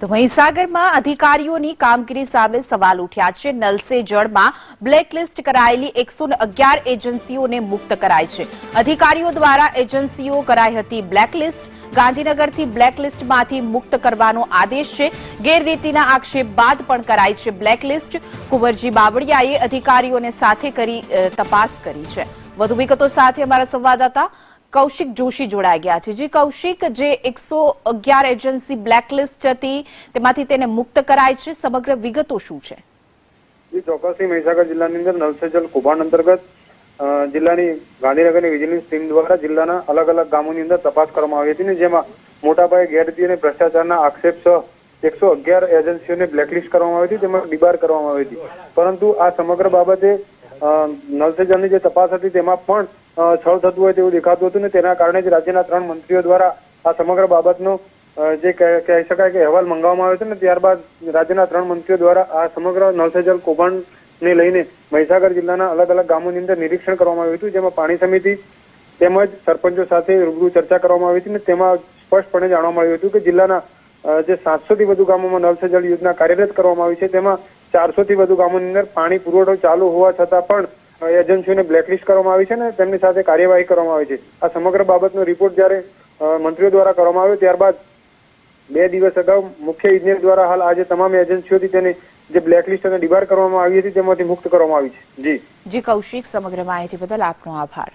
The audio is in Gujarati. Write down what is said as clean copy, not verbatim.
તો મહીસાગરમાં અધિકારીઓની કામગીરી સામે સવાલ ઉઠ્યા છે। નલ સે જળમાં બ્લેકલિસ્ટ કરાયેલી 111 એજન્સીઓને મુક્ત કરાઈ છે। અધિકારીઓ દ્વારા એજન્સીઓ કરાઈ હતી બ્લેકલિસ્ટ। ગાંધીનગરથી બ્લેકલિસ્ટમાંથી મુક્ત કરવાનો આદેશ છે। ગેરરીતિના આક્ષેપ બાદ પણ કરાઈ છે બ્લેકલિસ્ટ। કુંવરજી બાવળિયાએ અધિકારીઓને સાથે કરી તપાસ કરી છે। વધુ વિગતો સાથે અમારા સંવાદદાતા કૌશિક જોશી જોડાઈ ગયા છે। જી કૌશિક, જે 111 એજન્સી બ્લેકલિસ્ટ હતી તેમાંથી તેને મુક્ત કરાઈ છે, સમગ્ર વિગતો શું છે? જી ચોક્કસથી મહીસાગર જિલ્લાની અંદર નલ સે જલ કૌભાંડ અંતર્ગત જિલ્લાની ગાંધીનગરની વિજિલન્સ ટીમ દ્વારા જિલ્લાના અલગ અલગ ગામોની અંદર તપાસ કરવામાં આવી હતી ને જેમાં મોટાપાયે ગેરરીતિ અને ભ્રષ્ટાચારના આક્ષેપ સહ 111 એજન્સીઓને બ્લેકલિસ્ટ કરવામાં આવી હતી, તેમાં ડિબાર કરવામાં આવી હતી। પરંતુ આ સમગ્ર બાબતે નલ સે જલની જે તપાસ હતી તેમાં પણ છળ થતું હોય તેવું દેખાતું હતું ને તેના કારણે જ રાજ્યના 3 મંત્રીઓ દ્વારા આ સમગ્ર બાબતનો જે કહી શકાય કે અહેવાલ મંગાવવામાં આવ્યો હતો ને ત્યારબાદ રાજ્યના 3 મંત્રીઓ દ્વારા આ સમગ્ર નલ સે જલ કૌભાંડને લઈને મહીસાગર જિલ્લાના અલગ અલગ ગામોની અંદર નિરીક્ષણ કરવામાં આવ્યું હતું, જેમાં પાણી સમિતિ તેમજ સરપંચો સાથે રૂબરૂ ચર્ચા કરવામાં આવી હતી ને તેમાં સ્પષ્ટપણે જાણવા મળ્યું હતું કે જિલ્લાના જે 700 થી વધુ ગામોમાં નલ સે જલ યોજના કાર્યરત કરવામાં આવી છે, તેમાં 400 થી વધુ ગામોની અંદર પાણી પુરવઠો ચાલુ હોવા છતાં પણ એજન્સીઓને બ્લેકલિસ્ટ કરવામાં આવી છે ને તેમની સાથે કાર્યવાહી કરવામાં આવી છે। આ સમગ્ર બાબતનો રિપોર્ટ જ્યારે મંત્રીઓ દ્વારા કરવામાં આવ્યો ત્યારબાદ 2 દિવસ અગાઉ મુખ્ય ઇજનેર દ્વારા હાલ આજે તમામ એજન્સીઓથી તેને જે બ્લેકલિસ્ટ અને ડિબાર કરવામાં આવી હતી તેમાંથી મુક્ત કરવામાં આવી છે। જી કૌશિક, સમગ્ર માહિતી બદલ આપનો આભાર।